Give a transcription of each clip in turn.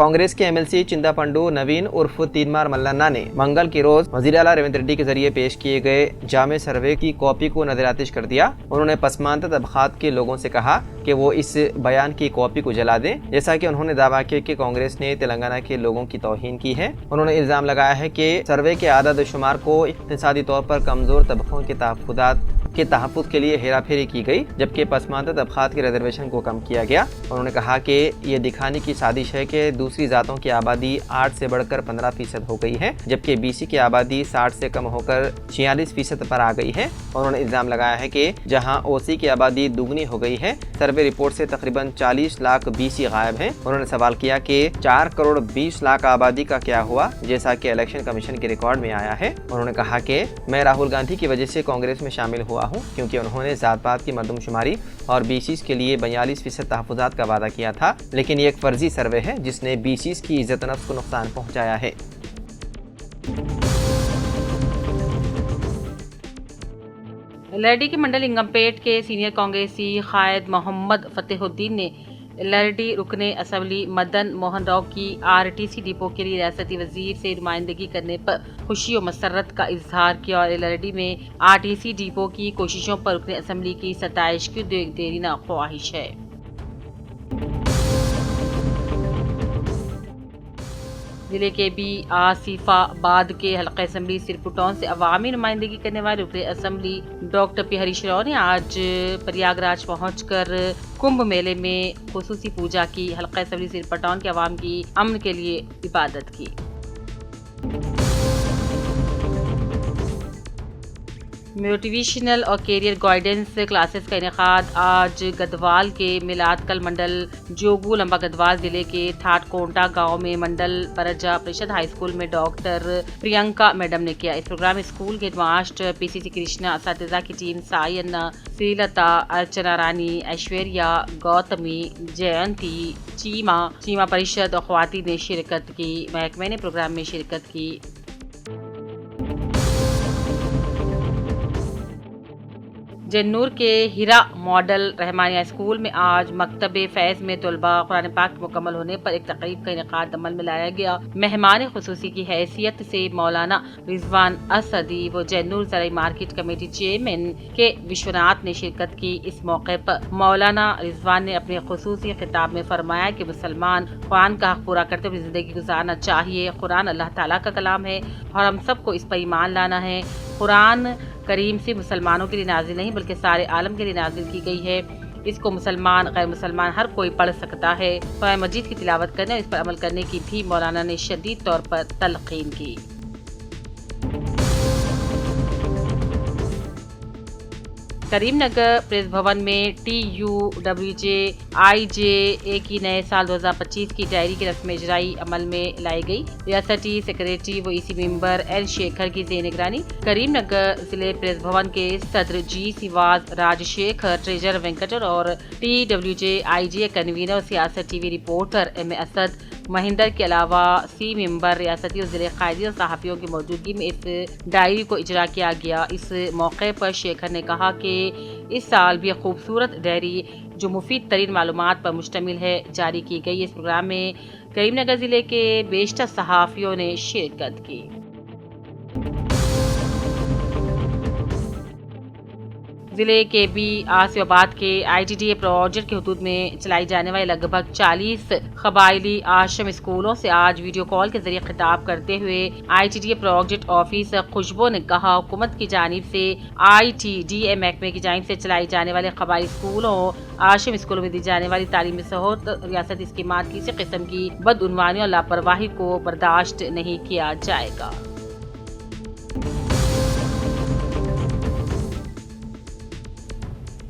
कांग्रेस के एमएलसी चिंदा पंडू नवीन उर्फ तीनमार मल्लन्ना ने मंगल के रोज वजीर आला रेवंत रेड्डी के जरिए पेश किए गए जामे सर्वे की कॉपी को नजरआतिश कर दिया। उन्होंने पसमानदा तबकात के लोगों से कहा कि वो इस बयान की कॉपी को जला दें, जैसा कि उन्होंने दावा किया कि कांग्रेस ने तेलंगाना के लोगों की तौहीन की है। उन्होंने इल्जाम लगाया है कि सर्वे के आदद शुमार को इक्तिसादी तौर पर कमजोर तबकों के तहफ़्फ़ुज़ के लिए हेराफेरी की गई, जबकि पसमानदा तबकात के रिजर्वेशन को कम किया गया। उन्होंने कहा कि ये दिखाने की साजिश है कि दूसरी जातों की आबादी 8 से बढ़कर 15% हो गई है, जबकि बीसी की आबादी 60 से कम होकर 46% पर आ गई है। उन्होंने इल्ज़ाम लगाया है कि जहां ओसी की आबादी दुगनी हो गई है, सर्वे रिपोर्ट से तकरीबन 40 लाख बीसी गायब हैं। उन्होंने सवाल किया कि 4 करोड़ 20 लाख आबादी का क्या हुआ, जैसा कि इलेक्शन कमीशन के रिकॉर्ड में आया है। उन्होंने कहा कि मैं राहुल गांधी की वजह से कांग्रेस में शामिल हुआ हूँ, क्योंकि उन्होंने जात पात की मरदमशुमारी और बीसीस के लिए 42% तहफ़्फ़ुज़ात का वादा किया था, लेकिन ये एक फर्जी सर्वे है जिसने बीसीस की इज्जत नफ्स को नुकसान पहुंचाया है। एलआरडी के मंडल इंगमपेट के सीनियर कांग्रेसी कायद मोहम्मद फतेहुद्दीन ने एलआरडी रुकने असम्बली मदन मोहन राव की आरटीसी डिपो के लिए रियासती वजीर से नुमाइंदगी करने पर खुशी और मसरत का इजहार किया और एलआरडी में आरटीसी डिपो की कोशिशों पर रुकने असम्बली की सताइश की देरीना ख्वाहिश है। जिले के बी आसिफाबाद के हल्का असम्बली सिरपुटौन से अवामी नुमाइंदगी करने वाले रुकने assembly doctor P Harish Rao ने आज प्रयागराज पहुंचकर कुंभ मेले में खुसूसी पूजा की। हल्का असम्बली सिरपुटौन के अवाम की अमन के लिए इबादत की। मोटिवेशनल और कैरियर गाइडेंस क्लासेस का इनेकाद आज गदवाल के मिलाद कल मंडल जोगू लंबा गदवाल जिले के थाटकोंटा गांव में मंडल परजा परिषद हाई स्कूल में डॉक्टर प्रियंका मैडम ने किया। इस प्रोग्राम में स्कूल के हेडमास्टर पीसीसी कृष्णा, असातिज़ा की टीम साई अन्ना, श्रीलता, अर्चना रानी, ऐश्वर्या, गौतमी, जयंती, चीमा परिषद और ख्वातीन ने शिरकत की। महकमे ने प्रोग्राम में शिरकत की। जन्नूर के हिरा मॉडल रहमानिया स्कूल में आज मकतबे फैज में तलबा कुरान पाक मुकम्मल होने पर एक तकरीब का इनेकाद अमल में लाया गया। मेहमान खुसूसी की हैसियत से मौलाना रिजवान असदी व जन्नूर ज़राई मार्केट कमेटी चेयरमैन के विश्वनाथ ने शिरकत की। इस मौके पर मौलाना रिजवान ने अपने खुसूसी खिताब में फरमाया कि मुसलमान कुरान का हक पूरा करते हुए जिंदगी गुजारना चाहिए। कुरान अल्लाह ताला का कलाम है और हम सबको इस पर ईमान लाना है। कुरान करीम से मुसलमानों के लिए नाजिल नहीं बल्कि सारे आलम के लिए नाजिल की गई है। इसको मुसलमान गैर मुसलमान हर कोई पढ़ सकता है। कुरान मजीद की तिलावत करने और इस पर अमल करने की भी मौलाना ने शदीद तौर पर तलकीन की। करीमनगर प्रेस भवन में TUWJIJA की नए साल 2025 की डायरी की रस्म इजराई अमल में लाई गई। रियासती सेक्रेटरी व EC मेंबर एल शेखर की जेर निगरानी करीमनगर जिले प्रेस भवन के सदर G सिवाज राजशेखर, ट्रेजर वेंकटर और TWJIJA कन्वीनर और सियासत TV reporter M Asad Mahinder के अलावा C मेंबर रियासती और जिले कायदी और सहाफ़ियों की मौजूदगी में इस डायरी को इजरा किया गया। इस मौके पर शेखर ने कहा कि इस साल भी खूबसूरत डायरी जो मुफीद तरीन मालूमात पर मुश्तमिल है जारी की गई। इस प्रोग्राम में करीमनगर जिले के बेशतर सहाफ़ियों ने शिरकत की। जिले के बी आसिफाबाद के ITDA प्रोजेक्ट के हुदूद में चलाई जाने वाले लगभग 40 कबायली आश्रम स्कूलों से आज वीडियो कॉल के जरिए खिताब करते हुए ITDA प्रोजेक्ट ऑफिसर खुशबू ने कहा, हुकूमत की जानिब से ITDA महकमे की जानिब से चलाई जाने वाले कबायली स्कूलों आश्रम स्कूलों में दी जाने वाली तालीमी सहूलत रियासती स्कीमात किसी किस्म की बदउनवानी और लापरवाही को बर्दाश्त नहीं किया जाएगा।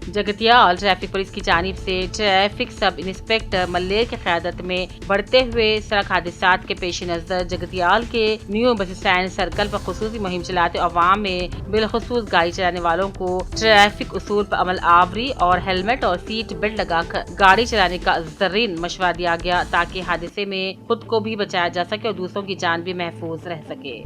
जगतियाल ट्रैफिक पुलिस की जानिब से ट्रैफिक सब इंस्पेक्टर मल्लेर की क़यादत में बढ़ते हुए सड़क हादसात के पेश नज़र जगतियाल के न्यू बस स्टैंड सर्कल पर खुसूसी मुहिम चलाते अवाम में बिलखुसूस गाड़ी चलाने वालों को ट्रैफिक उसूल पर अमल आवरी और हेलमेट और सीट बेल्ट लगाकर गाड़ी चलाने का ज़रीन मशवरा दिया गया ताकि हादसे में खुद को भी बचाया जा सके और दूसरों की जान भी महफूज रह सके।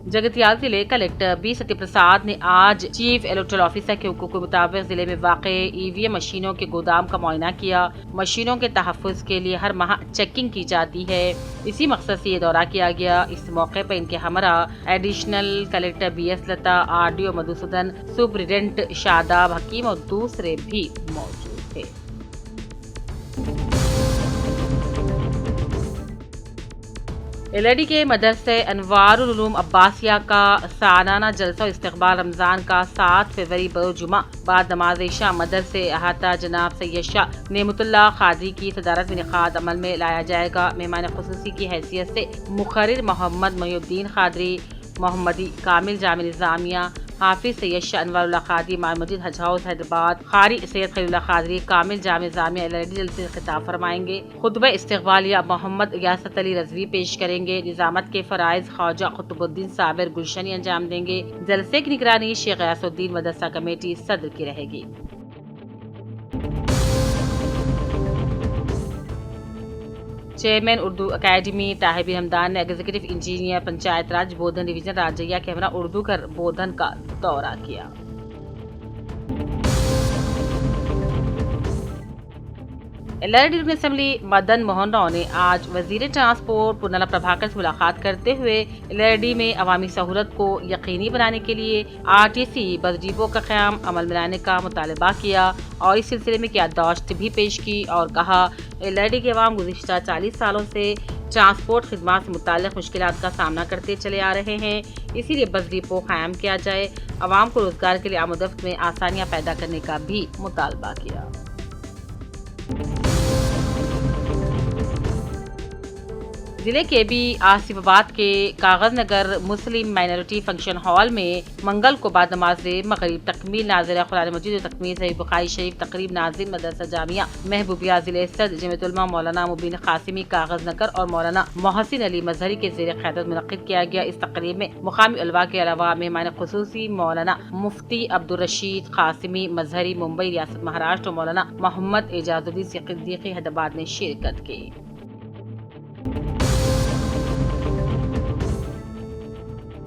जगतियाल जिले कलेक्टर बी सत्य प्रसाद ने आज चीफ इलेक्टोरल ऑफिसर के हुक्म के मुताबिक जिले में वाक़े ईवीएम मशीनों के गोदाम का मुआयना किया। मशीनों के तहफ़्फ़ुज़ के लिए हर माह चेकिंग की जाती है। इसी मकसद से ये दौरा किया गया। इस मौके पर इनके हमरा एडिशनल कलेक्टर BS लता, RDO मधुसूदन, सुपरिटेंडेंट शादाब हकीम और दूसरे भी मौजूद थे। LRD के मदरसे अनवारुल उलूम अब्बासिया का सालाना जलसा इस्तकबाल रमजान का 7 फरवरी बरोजुमा बाद नमाज इशा मदरसे अहाता जनाब सैयद शाह नेमतुल्लाह खादरी की सदारत में इनेकाद अमल में लाया जाएगा। मेहमान खुसूसी की हैसियत से मुखर्रिर मोहम्मद मोहिउद्दीन खादरी, मोहम्मदी कामिल जामिल निज़ामिया, हाफिज सैयद शाह अनवारुल्लाह खादरी, इमाम मस्जिद हज हाउस हैदराबाद, कारी सैयद खलीलुल्लाह खादरी, कामिल जामिल निज़ामिया LRD जलसे से खिताब फरमाएंगे। खुतबा इस्तकबालिया मोहम्मद यासत अली रज़वी पेश करेंगे। निजामत के फराइज ख्वाजा कुतुबुद्दीन साबिर गुलशनी अंजाम देंगे। जलसे की निगरानी शेख गयासुद्दीन मदरसा कमेटी सदर की रहेगी। चेयरमैन उर्दू अकेडमी ताहिर हमदान ने एग्जीक्यूटिव इंजीनियर पंचायत राज बोधन डिवीजन राजैया के हमरा उर्दू कर बोधन का दौरा किया। LRD रुकन असेंबली मदन मोहन राव ने आज वजीर ट्रांसपोर्ट पुन्नला प्रभाकर से मुलाकात करते हुए LRD में अवामी सहूलत को यकीनी बनाने के लिए RTC बस डिपो का क़याम अमल में लाने का मुतालबा किया और इस सिलसिले में याददाश्त भी पेश की और कहा LRD के अवाम गुज़िश्ता 40 सालों से ट्रांसपोर्ट खिदमात से मुताल्लिक़ मुश्किलात का सामना करते चले आ रहे हैं, इसीलिए बस डिपो कायम किया जाए। अवाम को रोजगार के लिए आमदोरफ्त में आसानियाँ पैदा करने का भी मुतालबा किया। जिले के भी आसिफाबाद के कागज नगर मुस्लिम माइनॉरिटी फंक्शन हॉल में मंगल को बाद नमाज मगरिब तकमील नाज़िर कुरान मजीद और तकमील सही बुखारी शरीफ तकरीब नाज़िर मदरसा जामिया महबूबिया जिले सदर जमीयतुल उलमा मौलाना मुबीन कासिमी कागज नगर और मौलाना मोहसिन अली मजहरी के ज़ेर क़यादत मुनक़्क़िद किया गया। इस तकरीब में मुक़ामी उलमा के अलावा मेहमान खुसूसी मौलाना मुफ्ती अब्दुल रशीद कासिमी मजहरी मुंबई रियासत महाराष्ट्र और मौलाना मोहम्मद एजाजुद्दीन सिद्दीकी हैदराबाद ने शिरकत की।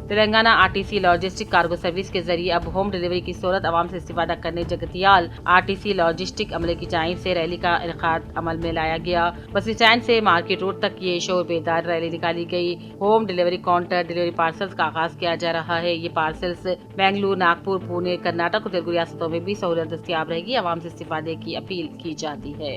Telangana RTC logistic cargo service के जरिए अब होम डिलीवरी की सूरत आवाम से इस्तेफादा करने जगतियाल RTC लॉजिस्टिक अमले की जानिब से रैली का इनेकाद अमल में लाया गया। बस स्टैंड से मार्केट रोड तक ये शोर बेदार रैली निकाली गई। Home delivery counter delivery parcels का आगाज किया जा रहा है। ये पार्सल्स बेंगलुरु, नागपुर, पुणे, कर्नाटक और तेलुगु रियासतों में भी सहूलत दस्तियाब रहेगी। आवाम से इस्तेफादे की अपील की जाती है।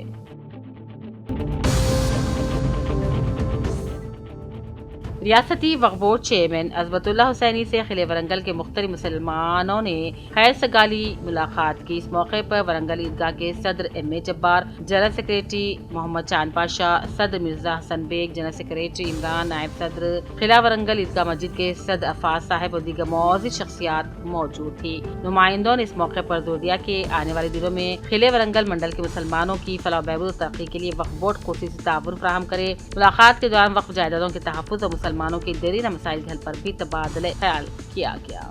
रियासती वक्फ बोर्ड चेयरमैन अज़बतुल्लाह हुसैनी से खिले वरंगल के मुख्तलिफ मुसलमानों ने खैर सगाली मुलाकात की। इस मौके पर वरंगल ईदगाह के सदर MA Jabbar, general secretary Mohammed Chand Pasha, सदर मिर्जा हसन बेग, जनरल सेक्रेटरी इमरान, नायब सदर खिला वरंगल ईदगाह मस्जिद के सदर अफाज साहब और दीगर मौजूद शख्सियात मौजूद थी। नुमाइंदों ने इस मौके पर जोर दिया कि आने वाले दिनों में खिले वरंगल मंडल के मुसलमानों की फलाह बहबूद तरक्की के लिए वक्फ बोर्ड खुसूसी ताउन फराहम करे। मुलाकात के दौरान वक्फ जायदादों के तहफ़्फ़ुज़ और मुसलमानों के देरीना मसाइल के हल पर भी तबादले ख्याल किया गया।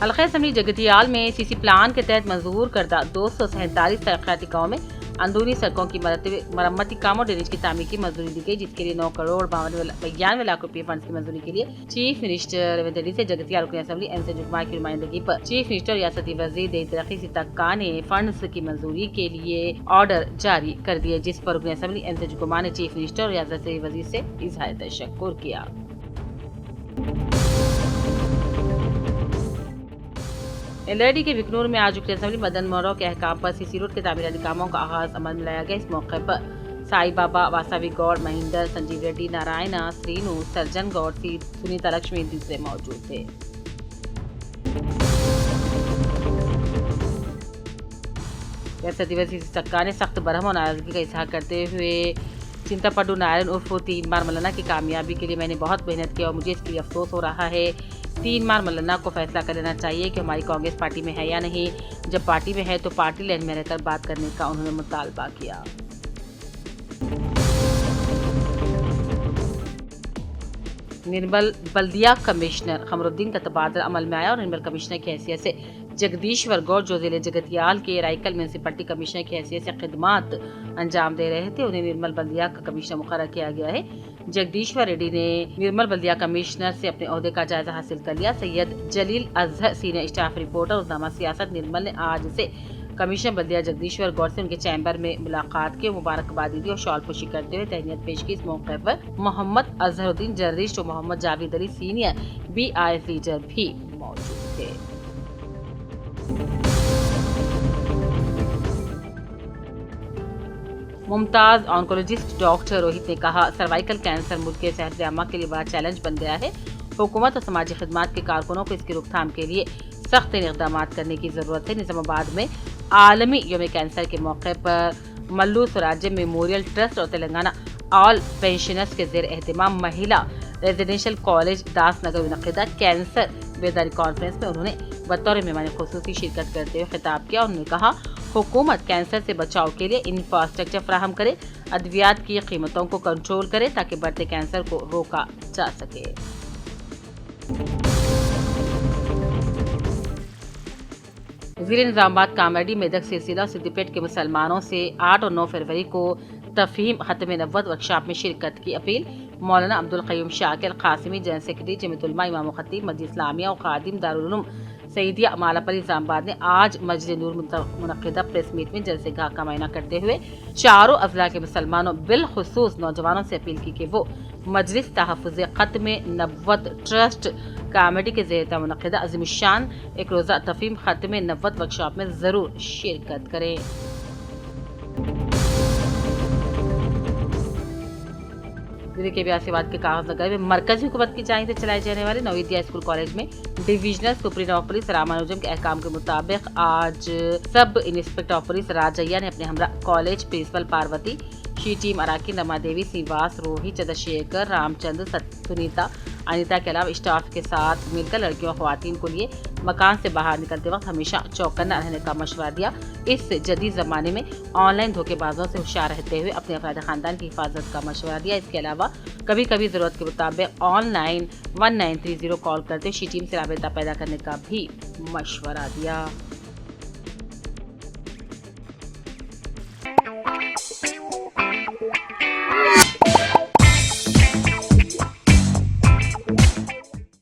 हल्का असेंबली जगतियाल में CC प्लान के तहत मंजूर करदा 247 तरक्याती गाँव में अंदरूनी सड़कों की मरम्मती काम और ड्रेनेज की तामीर की मंजूरी दी गई, जिसके लिए 9 करोड़ 92 लाख रुपए फंड की मंजूरी के लिए चीफ मिनिस्टर रेवंत रेड्डी से जगतियाल रुकन असेंबली MC जुगमा की नुमाइंदगी पर चीफ मिनिस्टर रियासती वजीर देही तरक्की सितक्का ने फंड्स की मंजूरी के लिए ऑर्डर जारी कर दिए, जिस पर रुकन असेंबली MC जुगमा ने चीफ मिनिस्टर और रियासती वजीर से इजहार तशक्कुर किया। LRD के बिकनूर में आज रुकन असेंबली मदन मोहन के अहकाम पर CC रोड के तामीराती कामों का आगाज अमल में लाया गया। इस मौके पर साई बाबा, वासावी गौड़, महेंद्र, संजीव रेड्डी, नारायणा, श्रीनु, सर्जन गौड़, सुनीता लक्ष्मी दूसरे मौजूद थे। रियासती वजीर सितक्का ने सख्त बरहम और नाराजगी का इजहार करते हुए चिंतापड्डू नारायण उर्फ 3 बार मौलाना की कामयाबी के लिए मैंने बहुत मेहनत की और मुझे इसके लिए अफसोस हो रहा है। 3 बार मौलाना को फैसला कर लेना चाहिए कि हमारी कांग्रेस पार्टी में है या नहीं। जब पार्टी में है तो पार्टी लाइन में रहकर बात करने का उन्होंने मुतालबा किया। निर्मल बल्दिया कमिश्नर खमरुद्दीन का तबादला अमल में आया और निर्मल कमिश्नर की हैसियत से जगदीश्वर गौड़ जो जिले जगतियाल के राइकल म्यूनसिपलिटी कमिश्नर की हैसियत से खिदमात अंजाम दे रहे थे, उन्हें निर्मल बल्दिया का कमिश्नर मुकर्रर किया गया है। जगदीश्वर रेड्डी ने निर्मल बल्दिया कमिश्नर से अपने ओहदे का जायजा हासिल कर लिया। सैयद जलील अजहर सीनियर स्टाफ रिपोर्टर रोजनामा सियासत निर्मल ने आज से कमिश्नर बल्दिया जगदीश्वर गौड़ से उनके चैम्बर में मुलाकात की, मुबारकबादी दी और शॉल पोशी करते हुए तहनीत पेश की। इस मौके पर मोहम्मद अजहरुद्दीन जर्रिस्ट और Mohammed Javed Ali senior BIS leader भी मौजूद थे। मुमताज ऑन्कोलॉजिस्ट डॉक्टर रोहित ने कहा, सर्वाइकल कैंसर मुल्क के सेहत आमा के लिए बड़ा चैलेंज बन गया है। हुकूमत और समाजी खिदमात के कारकुनों को इसकी रोकथाम के लिए सख्त इक़दाम करने की ज़रूरत है। निज़ामाबाद में आलमी यौम कैंसर के मौके पर मल्लू स्वराज्य मेमोरियल ट्रस्ट और तेलंगाना ऑल पेंशनर्स के ज़ेर एहतमाम महिला रेजिडेंशियल कॉलेज दास नगर मुनक़िदा कैंसर बेदारी कॉन्फ्रेंस में उन्होंने बतौर मेहमान खुसूसी शिरकत करते हुए खिताब किया। उन्होंने कहा, हुकूमत कैंसर से बचाव के लिए इंफ्रास्ट्रक्चर फराहम करे, अद्वियात की कीमतों को कंट्रोल करे ताकि बढ़ते कैंसर को रोका जा सके। वज़ीर निज़ामाबाद कामरेड्डी मेदक सिलसिला सिद्दीपेट के मुसलमानों से 8 और 9 फरवरी को तफहीम खत्म नबुव्वत वर्कशॉप में शिरकत की अपील। मौलाना अब्दुल क़य्यूम शाकिर क़ासिमी जनरल सेक्रेटरी जमीयत उलमा इमाम ख़तीब मस्जिद इस्लामिया और खादिम दारुल उलूम सईदिया मालापल्ली निज़ामाबाद ने आज मस्जिद नूर मुनक़िदा प्रेस मीट में जलसे गाह का मायना करते हुए चारों अज़ला के मुसलमानों बिलखुसूस नौजवानों से अपील की कि वो मजलिस तहफ़्फ़ुज़ ख़त्म नबुव्वत ट्रस्ट कामेडी के ज़ेर मुनक़िदा अज़ीमुश्शान एक रोज़ा तफ़हीम ख़त्म नबुव्वत वर्कशॉप में ज़रूर शिरकत करें। दिल्ली के ब्यासीबाद के कागज नगर में मरकजी हुकूमत की जानिब से चलाए जाने वाले नवविद्या स्कूल कॉलेज में divisional superintendent of police Ramanujan के अहकाम के मुताबिक आज sub inspector of police Rajaiah ने अपने हमरा college principal Parvati, she team अराकी, रमा देवी, श्रीवास, रोहित, चंद्रशेखर, रामचंद्र, सुनीता, अनिता के अलावा स्टाफ के साथ मिलकर लड़कियों और ख्वातीन को लिए मकान से बाहर निकलते वक्त हमेशा चौकन्ना रहने का मशवरा दिया। इस जदीद ज़माने में ऑनलाइन धोखेबाजों से होशियार रहते हुए अपने अफराद ख़ानदान की हिफाजत का मशवरा दिया। इसके अलावा कभी कभी ज़रूरत के मुताबिक ऑनलाइन 1930 कॉल करते शी टीम से राबता पैदा करने का भी मशवरा दिया।